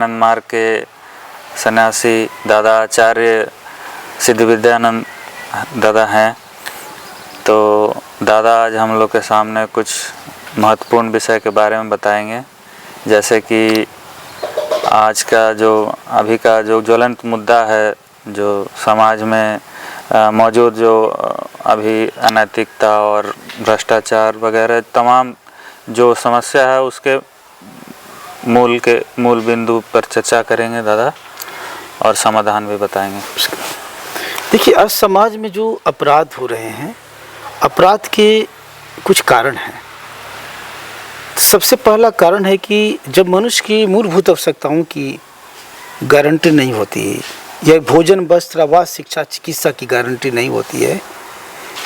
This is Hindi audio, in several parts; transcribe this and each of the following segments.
आनंद मार्ग के सन्यासी दादा आचार्य सिद्ध विद्यानंद दादा हैं। तो दादा आज हम लोग के सामने कुछ महत्वपूर्ण विषय के बारे में बताएंगे, जैसे कि आज का जो अभी का जो ज्वलंत मुद्दा है, जो समाज में मौजूद जो अभी अनैतिकता और भ्रष्टाचार वगैरह तमाम जो समस्या है, उसके मूल बिंदु पर चर्चा करेंगे दादा, और समाधान भी बताएंगे। देखिए, आज समाज में जो अपराध हो रहे हैं, अपराध के कुछ कारण हैं। सबसे पहला कारण है कि जब मनुष्य की मूलभूत आवश्यकताओं की गारंटी नहीं होती है, या भोजन, वस्त्र, आवास, शिक्षा, चिकित्सा की गारंटी नहीं होती है,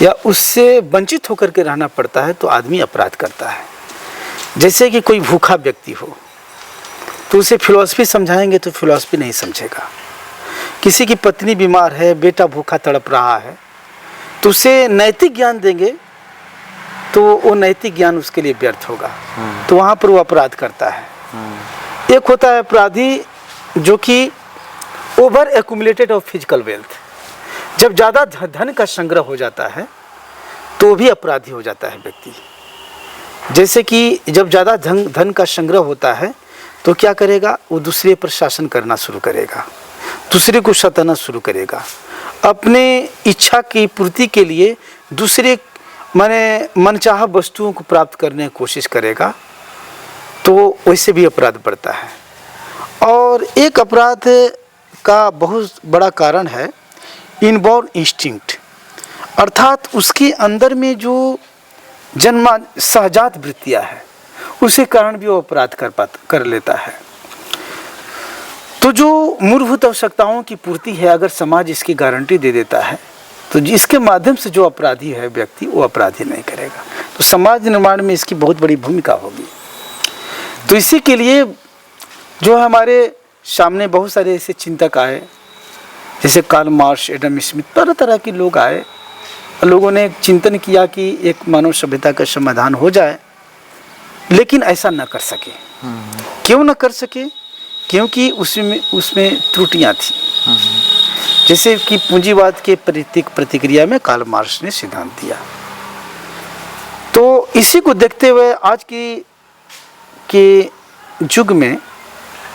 या उससे वंचित होकर के रहना पड़ता है, तो आदमी अपराध करता है। जैसे कि कोई भूखा व्यक्ति हो तो उसे फिलॉसफी समझाएंगे तो फिलॉसफी नहीं समझेगा। किसी की पत्नी बीमार है, बेटा भूखा तड़प रहा है, तो उसे नैतिक ज्ञान देंगे तो वो नैतिक ज्ञान उसके लिए व्यर्थ होगा, तो वहाँ पर वो अपराध करता है। एक होता है अपराधी जो कि over accumulated of physical wealth, जब ज़्यादा धन का संग्रह हो जाता है तो भी अपराधी हो जाता है व्यक्ति। जैसे कि जब ज़्यादा धन का संग्रह होता है तो क्या करेगा, वो दूसरे पर शासन करना शुरू करेगा, दूसरे को सताना शुरू करेगा, अपने इच्छा की पूर्ति के लिए दूसरे मनचाहा वस्तुओं को प्राप्त करने की कोशिश करेगा, तो वैसे भी अपराध बढ़ता है। और एक अपराध का बहुत बड़ा कारण है इनबॉर्न इंस्टिंक्ट, अर्थात उसके अंदर में जो जन्मा सहजात वृत्तियाँ है, उसी कारण भी वो अपराध कर लेता है। तो जो मूलभूत आवश्यकताओं की पूर्ति है, अगर समाज इसकी गारंटी दे देता है, तो इसके माध्यम से जो अपराधी है व्यक्ति, वो अपराधी नहीं करेगा। तो समाज निर्माण में इसकी बहुत बड़ी भूमिका होगी। तो इसी के लिए जो हमारे सामने बहुत सारे ऐसे चिंतक आए, जैसे कार्ल मार्क्स, एडम स्मिथ, तरह तरह के लोग आए। लोगों ने चिंतन किया कि एक मानव सभ्यता का समाधान हो जाए, लेकिन ऐसा न कर सके। क्यों न कर सके? क्योंकि उसमें त्रुटियां थी। जैसे कि पूंजीवाद के प्रतिक्रिया में कार्ल मार्क्स ने सिद्धांत दिया। तो इसी को देखते हुए आज के युग में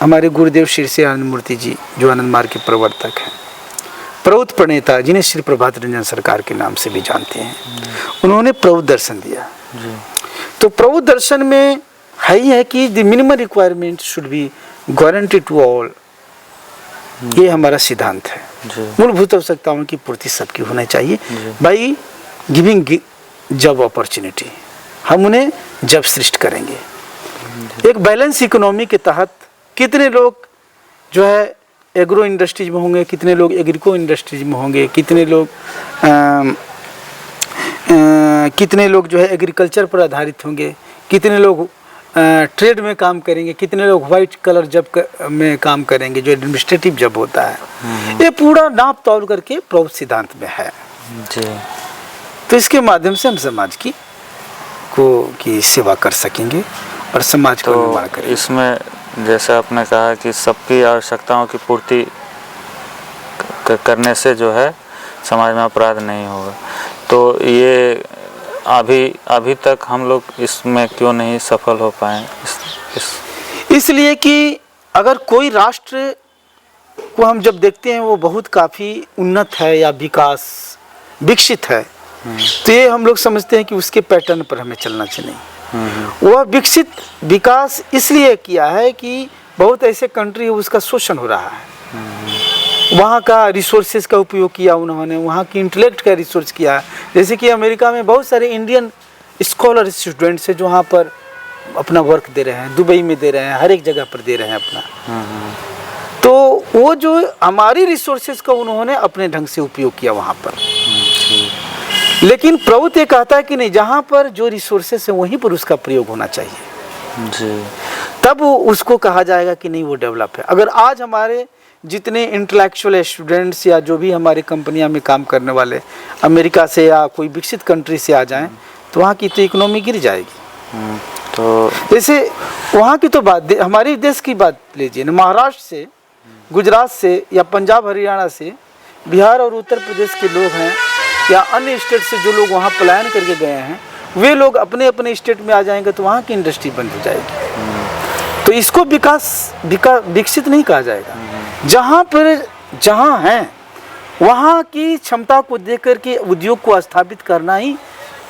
हमारे गुरुदेव श्री श्री आनंद मूर्ति जी, जो आनंद मार्ग के प्रवर्तक हैं, प्रौध प्रणेता, जिन्हें श्री प्रभात रंजन सरकार के नाम से भी जानते हैं, उन्होंने प्रौध दर्शन दिया। तो प्रौध दर्शन में है ही है कि the minimum requirement should be guarantee to all. ये हमारा सिद्धांत है। मूलभूत आवश्यकताओं की पूर्ति सबकी होनी चाहिए बाई गिविंग जॉब अपॉर्चुनिटी। हम उन्हें जॉब सृष्टि करेंगे। एक बैलेंस इकोनॉमी के तहत कितने लोग जो है एग्रो इंडस्ट्रीज में होंगे, कितने लोग एग्रीको इंडस्ट्रीज में होंगे, कितने लोग जो है एग्रीकल्चर पर आधारित होंगे, कितने लोग ट्रेड में काम करेंगे, कितने लोग वाइट कलर जॉब में काम करेंगे, जो एडमिनिस्ट्रेटिव जॉब होता है। ये पूरा नाप तौल करके प्रौध सिद्धांत में है जी। तो इसके माध्यम से हम समाज की सेवा कर सकेंगे और समाज का निर्माण करेंगे। इसमें जैसे आपने कहा कि सबकी आवश्यकताओं की पूर्ति करने से जो है समाज में अपराध नहीं होगा, तो ये अभी तक हम लोग इसमें क्यों नहीं सफल हो पाए? इसलिए कि अगर कोई राष्ट्र को हम जब देखते हैं वो बहुत काफ़ी उन्नत है या विकसित है, तो ये हम लोग समझते हैं कि उसके पैटर्न पर हमें चलना चाहिए। वह विकास इसलिए किया है कि बहुत ऐसे कंट्री है उसका शोषण हो रहा है, वहाँ का रिसोर्सेज का उपयोग किया उन्होंने, वहाँ की इंटेलेक्ट का रिसोर्स किया। जैसे कि अमेरिका में बहुत सारे इंडियन स्कॉलर स्टूडेंट्स हैं जो वहाँ पर अपना वर्क दे रहे हैं, दुबई में दे रहे हैं, हर एक जगह पर दे रहे हैं अपना। तो वो जो हमारी रिसोर्सेज का उन्होंने अपने ढंग से उपयोग किया वहाँ पर। लेकिन प्रौध ये कहता है कि नहीं, जहाँ पर जो रिसोर्सेज है वहीं पर उसका प्रयोग होना चाहिए जी। तब उसको कहा जाएगा कि नहीं वो डेवलप है। अगर आज हमारे जितने इंटेलेक्चुअल स्टूडेंट्स या जो भी हमारी कंपनियां में काम करने वाले अमेरिका से या कोई विकसित कंट्री से आ जाएं, तो वहाँ की तो इकोनॉमी गिर जाएगी। तो जैसे वहाँ की तो बात हमारे देश की बात लीजिए ना, महाराष्ट्र से, गुजरात से या पंजाब हरियाणा से, बिहार और उत्तर प्रदेश के लोग हैं या अन्य स्टेट से जो लोग वहाँ पलायन करके गए हैं, वे लोग अपने अपने स्टेट में आ जाएंगे तो वहाँ की इंडस्ट्री बंद हो जाएगी। तो इसको विकसित नहीं कहा जाएगा। जहाँ हैं वहाँ की क्षमता को देख करके उद्योग को स्थापित करना ही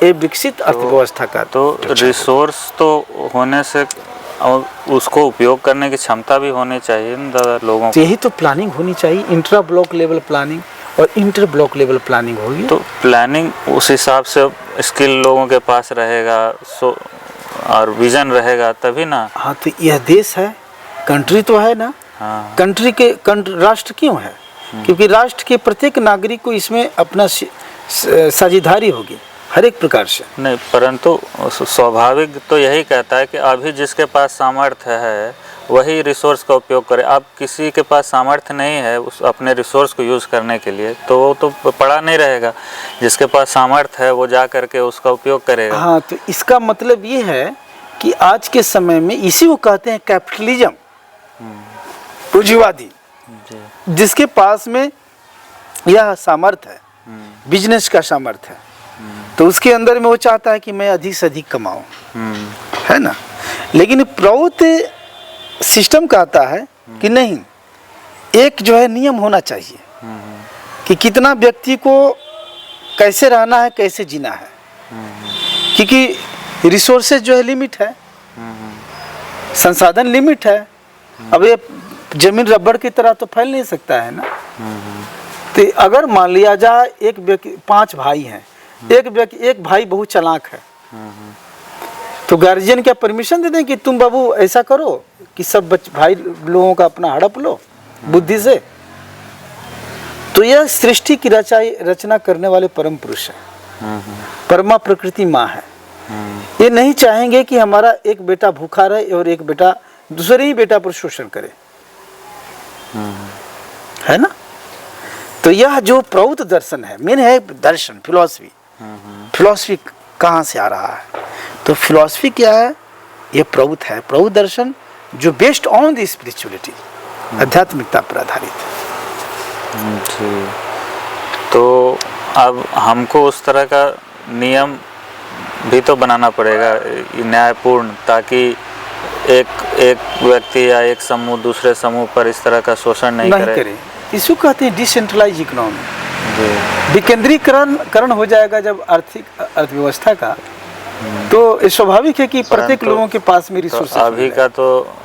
एक विकसित अर्थव्यवस्था का तो रिसोर्स तो होने से और उसको उपयोग करने की क्षमता भी होनी चाहिए ना लोगों को। यही तो प्लानिंग होनी चाहिए, इंट्रा ब्लॉक लेवल प्लानिंग और इंटर ब्लॉक लेवल प्लानिंग होगी। तो प्लानिंग उस हिसाब से स्किल लोगों के पास रहेगा और विजन रहेगा तभी ना। हाँ, तो यह देश है, कंट्री तो है ना। हाँ। राष्ट्र क्यों है? क्योंकि राष्ट्र के प्रत्येक नागरिक को इसमें अपना साझेदारी होगी हर एक प्रकार से। नहीं, परंतु स्वाभाविक तो यही कहता है कि अभी जिसके पास सामर्थ्य है वही रिसोर्स का उपयोग करे। अब किसी के पास सामर्थ्य नहीं है उस अपने रिसोर्स को यूज़ करने के लिए, तो वो तो पड़ा नहीं रहेगा। जिसके पास सामर्थ्य है वो जा करके उसका उपयोग करेगा। हाँ, तो इसका मतलब ये है कि आज के समय में इसी को कहते हैं कैपिटलिज्म, पूंजीवादी। जिसके पास में यह सामर्थ्य है, बिजनेस का सामर्थ्य है, तो उसके अंदर में वो चाहता है कि मैं अधिक से अधिक कमाऊं, है ना। लेकिन प्रौद्योगिकी सिस्टम कहता है कि नहीं, एक जो है नियम होना चाहिए कि कितना व्यक्ति को कैसे रहना है, कैसे जीना है। क्योंकि रिसोर्सेज जो है लिमिट है, संसाधन लिमिट है। अब ये जमीन रबड़ की तरह तो फैल नहीं सकता है ना। तो अगर मान लिया जाए एक व्यक्ति, 5 भाई हैं, एक भाई बहुत चालाक है, तो गार्जियन क्या परमिशन दे दें कि तुम बाबू ऐसा करो कि सब भाई लोगों का अपना हड़प लो बुद्धि से? तो यह सृष्टि की रचना करने वाले परम पुरुष है, परमा प्रकृति माँ है। ये नहीं चाहेंगे कि हमारा एक बेटा भूखा रहे और एक बेटा दूसरे ही बेटा पर शोषण करे, है ना। तो यह जो प्रौद्ध दर्शन है, मेन है दर्शन, फिलॉसफी। फिलॉसफी कहाँ से आ रहा है? तो फिलॉसफी क्या है? ये प्रौद्ध है, प्रौद्ध दर्शन जो बेस्ड ऑन द स्पिरिचुअलिटी, आध्यात्मिकता पर आधारित है। तो अब हमको उस तरह का नियम भी तो बनाना पड़ेगा न्यायपूर्ण, ताकि एक व्यक्ति या एक समूह दूसरे समूह पर इस तरह का शोषण नहीं करे। इसको कहते हैं डिसेंट्रलाइज इकोनॉमी। विकेंद्रीकरण हो जाएगा जब आर्थिक अर्थव्यवस्था का, तो स्वाभाविक है कि प्रत्येक लोगों के पास में रिसोर्स।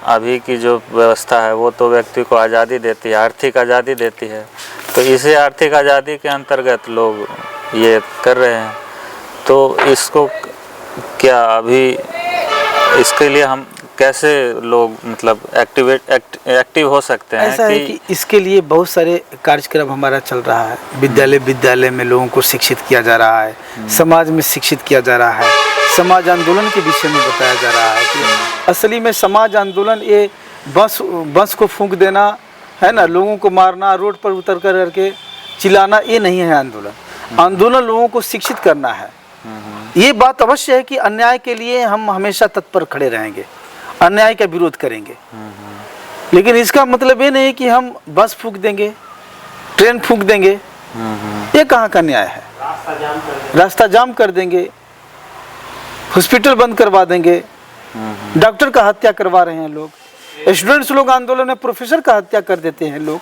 अभी की जो व्यवस्था है वो तो व्यक्ति को आज़ादी देती है, आर्थिक आज़ादी देती है। तो इसे आर्थिक आज़ादी के अंतर्गत लोग ये कर रहे हैं। तो इसको क्या अभी इसके लिए हम कैसे लोग मतलब एक्टिव हो सकते हैं? ऐसा है कि इसके लिए बहुत सारे कार्यक्रम हमारा चल रहा है। विद्यालय में लोगों को शिक्षित किया जा रहा है, समाज में शिक्षित किया जा रहा है, समाज आंदोलन के विषय में बताया जा रहा है कि असली में समाज आंदोलन ये बस को फूंक देना है ना, लोगों को मारना, रोड पर उतर कर करके चिल्लाना, ये नहीं है आंदोलन। आंदोलन लोगों को शिक्षित करना है। ये बात अवश्य है कि अन्याय के लिए हम हमेशा तत्पर खड़े रहेंगे, अन्याय का विरोध करेंगे। लेकिन इसका मतलब ये नहीं कि हम बस फूंक देंगे, ट्रेन फूंक देंगे। ये कहाँ का न्याय है? रास्ता जाम कर देंगे, हॉस्पिटल बंद करवा देंगे, डॉक्टर का हत्या करवा रहे हैं लोग, स्टूडेंट्स लोग आंदोलन में प्रोफेसर का हत्या कर देते हैं लोग।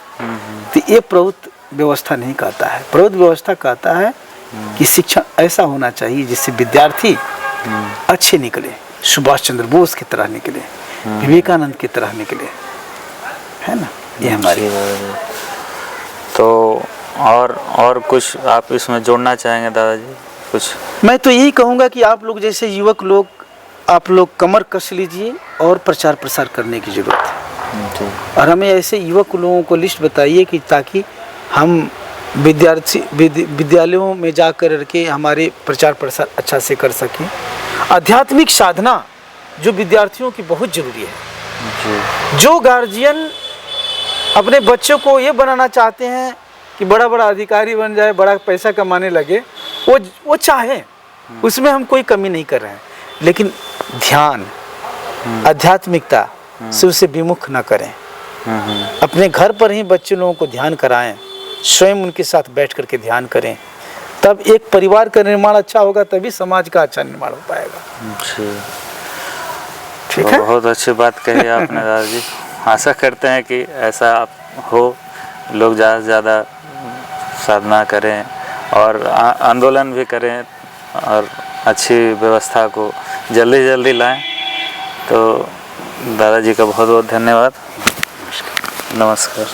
तो ये प्रौद्ध व्यवस्था नहीं कहता है। प्रौद्ध व्यवस्था कहता है कि शिक्षा ऐसा होना चाहिए जिससे विद्यार्थी अच्छे निकले, सुभाष चंद्र बोस की तरह निकले, विवेकानंद की तरह निकले, है ना। ये हमारी। तो और कुछ आप इसमें जोड़ना चाहेंगे दादाजी? कुछ मैं तो यही कहूँगा कि आप लोग जैसे युवक लोग, आप लोग कमर कस लीजिए और प्रचार प्रसार करने की जरूरत है। और हमें ऐसे युवक लोगों को लिस्ट बताइए कि ताकि हम विद्यालयों में जा कर के हमारे प्रचार प्रसार अच्छा से कर सकें। आध्यात्मिक साधना जो विद्यार्थियों की बहुत ज़रूरी है। जो गार्जियन अपने बच्चों को ये बनाना चाहते हैं कि बड़ा बड़ा अधिकारी बन जाए, बड़ा पैसा कमाने लगे, वो चाहे, उसमें हम कोई कमी नहीं कर रहे हैं। लेकिन ध्यान, आध्यात्मिकता से उसे विमुख न करें। अपने घर पर ही बच्चे लोगों को ध्यान कराएं, स्वयं उनके साथ बैठ करके ध्यान करें, तब एक परिवार का निर्माण अच्छा होगा, तभी समाज का अच्छा निर्माण हो पाएगा। ठीक है, बहुत अच्छी बात कही आपने दादाजी। आशा करते हैं कि ऐसा हो, लोग ज़्यादा से ज़्यादा साधना करें और आंदोलन भी करें और अच्छी व्यवस्था को जल्दी जल्दी लाएं। तो दादाजी का बहुत बहुत धन्यवाद। नमस्कार।